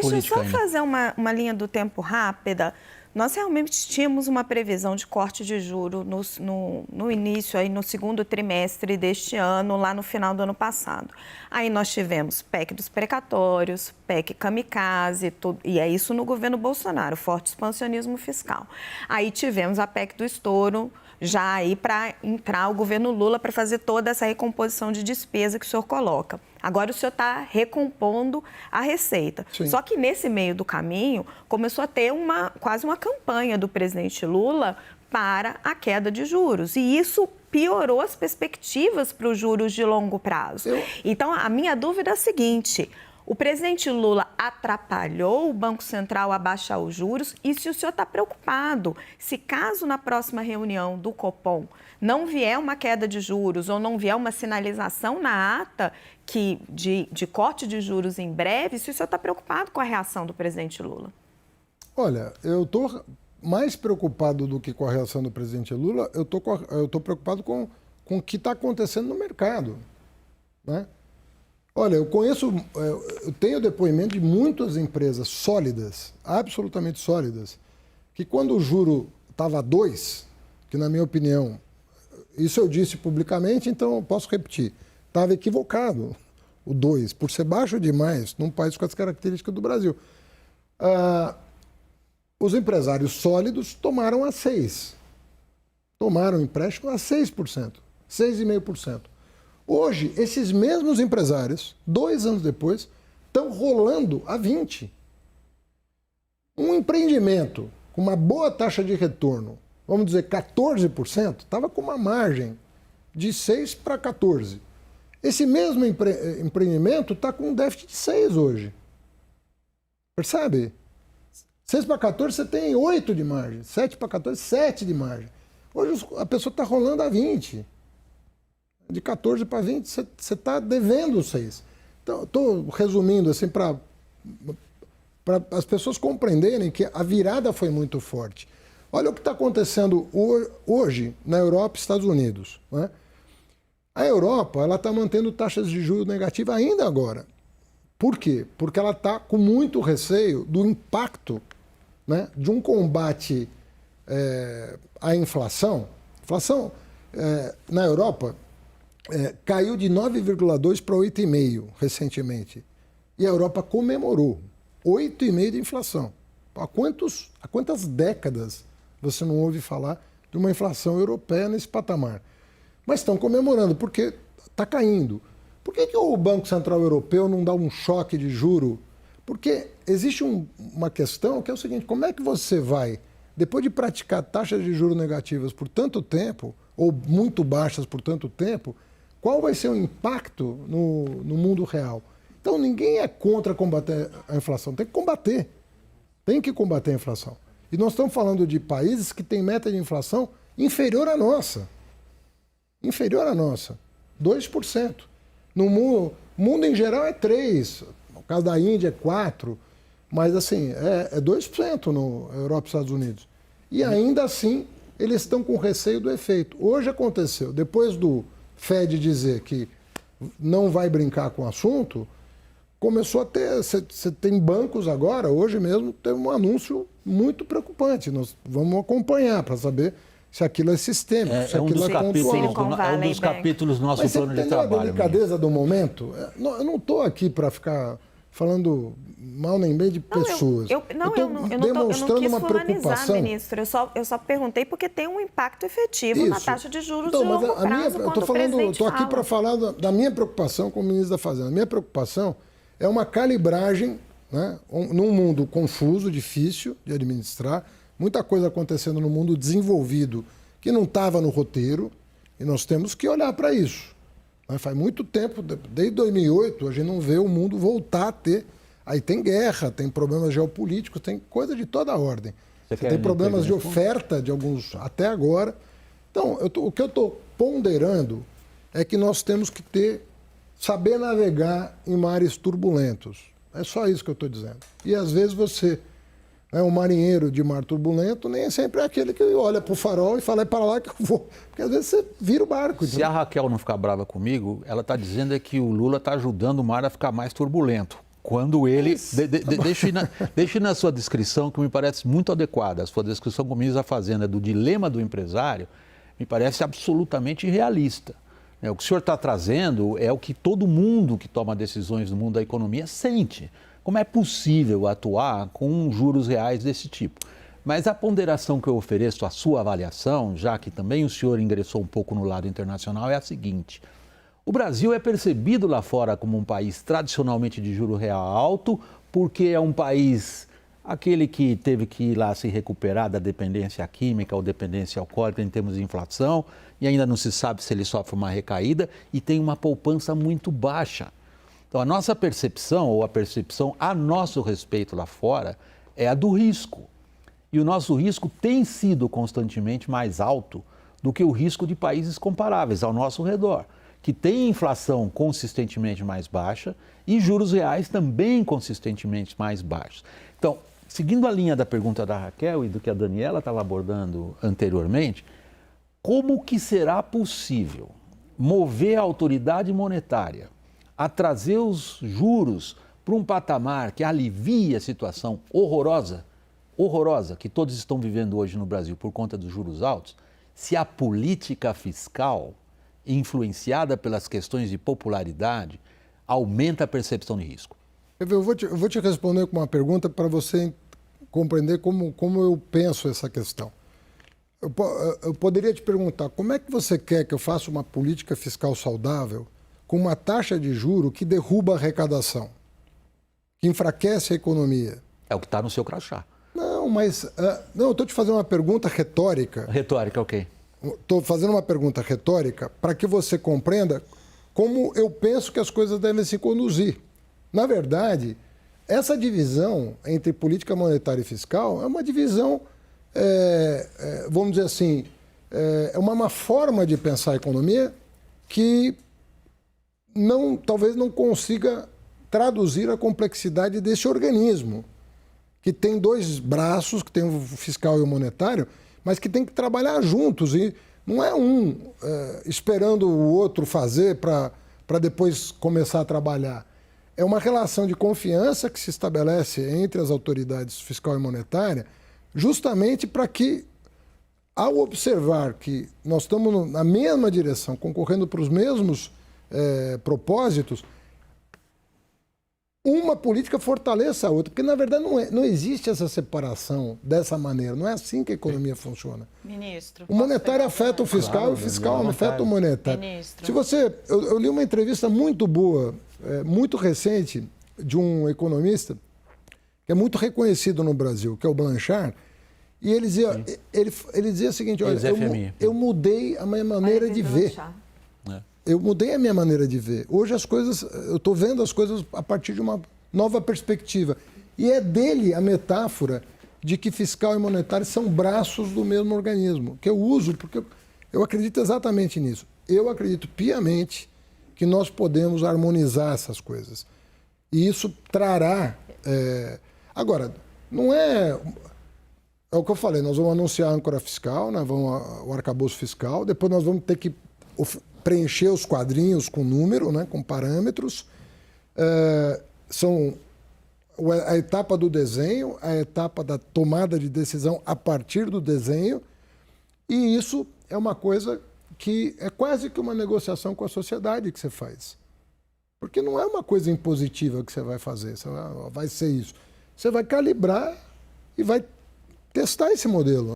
política ainda. Deixa eu só fazer uma linha do tempo rápida. Nós realmente tínhamos uma previsão de corte de juros no início, aí no segundo trimestre deste ano, lá no final do ano passado. Aí nós tivemos PEC dos precatórios, PEC kamikaze, e é isso no governo Bolsonaro, forte expansionismo fiscal. Aí tivemos a PEC do estouro, já aí para entrar o governo Lula para fazer toda essa recomposição de despesa que o senhor coloca. Agora o senhor está recompondo a receita. Sim. Só que nesse meio do caminho começou a ter quase uma campanha do presidente Lula para a queda de juros. E isso piorou as perspectivas para os juros de longo prazo. Então, a minha dúvida é a seguinte: o presidente Lula atrapalhou o Banco Central a baixar os juros? E se o senhor está preocupado, se caso na próxima reunião do Copom não vier uma queda de juros ou não vier uma sinalização na ata de corte de juros em breve, se o senhor está preocupado com a reação do presidente Lula? Olha, eu estou mais preocupado do que com a reação do presidente Lula, eu estou preocupado com o que está acontecendo no mercado, né? Olha, eu tenho depoimento de muitas empresas sólidas, absolutamente sólidas, que quando o juro estava a 2, que na minha opinião, isso eu disse publicamente, então eu posso repetir, estava equivocado o 2, por ser baixo demais num país com as características do Brasil. Os empresários sólidos tomaram a 6. Tomaram empréstimo a 6%, 6,5%. Hoje, esses mesmos empresários, 2 anos depois, estão rolando a 20. Um empreendimento com uma boa taxa de retorno, vamos dizer 14%, estava com uma margem de 6 para 14. Esse mesmo empreendimento está com um déficit de 6 hoje. Percebe? 6 para 14 você tem 8 de margem, 7 para 14, 7 de margem. Hoje a pessoa está rolando a 20. De 14 para 20, você está devendo 6. Então, estou resumindo assim para as pessoas compreenderem que a virada foi muito forte. Olha o que está acontecendo hoje na Europa e Estados Unidos, né? A Europa está mantendo taxas de juros negativas ainda agora. Por quê? Porque ela está com muito receio do impacto, né, de um combate à inflação. Inflação na Europa caiu de 9,2 para 8,5 recentemente. E a Europa comemorou 8,5 de inflação. Há quantas décadas você não ouve falar de uma inflação europeia nesse patamar? Mas estão comemorando, porque está caindo. Por que o Banco Central Europeu não dá um choque de juro? Porque existe uma questão que é o seguinte: como é que você vai, depois de praticar taxas de juros negativas por tanto tempo, ou muito baixas por tanto tempo, qual vai ser o impacto no mundo real? Então, ninguém é contra combater a inflação. Tem que combater. Tem que combater a inflação. E nós estamos falando de países que têm meta de inflação inferior à nossa. Inferior à nossa. 2%. No mundo em geral é 3%. No caso da Índia é 4%. Mas, assim, é 2% no Europa e Estados Unidos. E ainda assim, eles estão com receio do efeito. Hoje aconteceu, depois do Fed dizer que não vai brincar com o assunto, começou a ter... Você tem bancos agora, hoje mesmo, teve um anúncio muito preocupante. Nós vamos acompanhar para saber se aquilo é sistêmico, se aquilo é pontual. É um dos capítulos do nosso plano de trabalho. Mas você entendeu a delicadeza do momento? Eu não estou aqui para ficar falando mal nem bem de pessoas. Eu não quis uma preocupação, ministro. Eu só perguntei porque tem um impacto efetivo na taxa de juros de longo prazo. Eu estou aqui para falar da minha preocupação como ministro da Fazenda. A minha preocupação é uma calibragem, né, num mundo confuso, difícil de administrar, muita coisa acontecendo no mundo desenvolvido que não estava no roteiro, e nós temos que olhar para isso. Faz muito tempo, desde 2008, a gente não vê o mundo voltar a ter. Aí tem guerra, tem problemas geopolíticos, tem coisa de toda a ordem. Tem problemas de oferta de alguns até agora. Então, o que eu estou ponderando é que nós temos que saber navegar em mares turbulentos. É só isso que eu estou dizendo. E às vezes um marinheiro de mar turbulento nem sempre é aquele que olha para o farol e fala: é para lá que eu vou. Porque às vezes você vira o barco. Se a Raquel não ficar brava comigo, ela está dizendo que o Lula está ajudando o mar a ficar mais turbulento. Quando ele... Deixe na sua descrição, que me parece muito adequada, a sua descrição, como diz a Fazenda, do dilema do empresário, me parece absolutamente realista. O que o senhor está trazendo é o que todo mundo que toma decisões no mundo da economia sente. Como é possível atuar com juros reais desse tipo? Mas a ponderação que eu ofereço à sua avaliação, já que também o senhor ingressou um pouco no lado internacional, é a seguinte: o Brasil é percebido lá fora como um país tradicionalmente de juro real alto, porque é um país, aquele que teve que ir lá se recuperar da dependência química ou dependência alcoólica em termos de inflação, e ainda não se sabe se ele sofre uma recaída e tem uma poupança muito baixa. Então, a nossa percepção, ou a percepção a nosso respeito lá fora, é a do risco. E o nosso risco tem sido constantemente mais alto do que o risco de países comparáveis ao nosso redor, que têm inflação consistentemente mais baixa e juros reais também consistentemente mais baixos. Então, seguindo a linha da pergunta da Raquel e do que a Daniela estava abordando anteriormente, como que será possível mover a autoridade monetária a trazer os juros para um patamar que alivie a situação horrorosa que todos estão vivendo hoje no Brasil por conta dos juros altos, se a política fiscal, influenciada pelas questões de popularidade, aumenta a percepção de risco? Eu vou te responder com uma pergunta para você compreender como eu penso essa questão. Eu poderia te perguntar, como é que você quer que eu faça uma política fiscal saudável com uma taxa de juro que derruba a arrecadação, que enfraquece a economia? É o que está no seu crachá. Não, mas... eu estou te fazendo uma pergunta retórica. Retórica, ok. Estou fazendo uma pergunta retórica para que você compreenda como eu penso que as coisas devem se conduzir. Na verdade, essa divisão entre política monetária e fiscal é uma divisão, vamos dizer assim, é uma forma de pensar a economia que talvez não consiga traduzir a complexidade desse organismo, que tem dois braços, que tem o fiscal e o monetário, mas que tem que trabalhar juntos. E não é esperando o outro fazer para depois começar a trabalhar. É uma relação de confiança que se estabelece entre as autoridades fiscal e monetária, justamente para que, ao observar que nós estamos na mesma direção, concorrendo para os mesmos propósitos, uma política fortaleça a outra, porque na verdade não existe essa separação dessa maneira, não é assim que a economia funciona. Ministro, o monetário afeta o fiscal, e o fiscal afeta o monetário. Ministro. Se você, eu li uma entrevista muito boa, muito recente, de um economista que é muito reconhecido no Brasil, que é o Blanchard, e ele dizia o seguinte: olha, eu mudei a minha maneira de ver. Eu mudei a minha maneira de ver. Hoje eu estou vendo as coisas a partir de uma nova perspectiva. E é dele a metáfora de que fiscal e monetário são braços do mesmo organismo, que eu uso porque eu acredito exatamente nisso. Eu acredito piamente que nós podemos harmonizar essas coisas. E isso trará... Agora, não é... É o que eu falei, nós vamos anunciar a âncora fiscal, né? O arcabouço fiscal, depois nós vamos ter que preencher os quadrinhos com número, né, com parâmetros. São a etapa do desenho, a etapa da tomada de decisão a partir do desenho, e isso é uma coisa que é quase que uma negociação com a sociedade que você faz. Porque não é uma coisa impositiva que você vai fazer, vai ser isso. Você vai calibrar e vai testar esse modelo.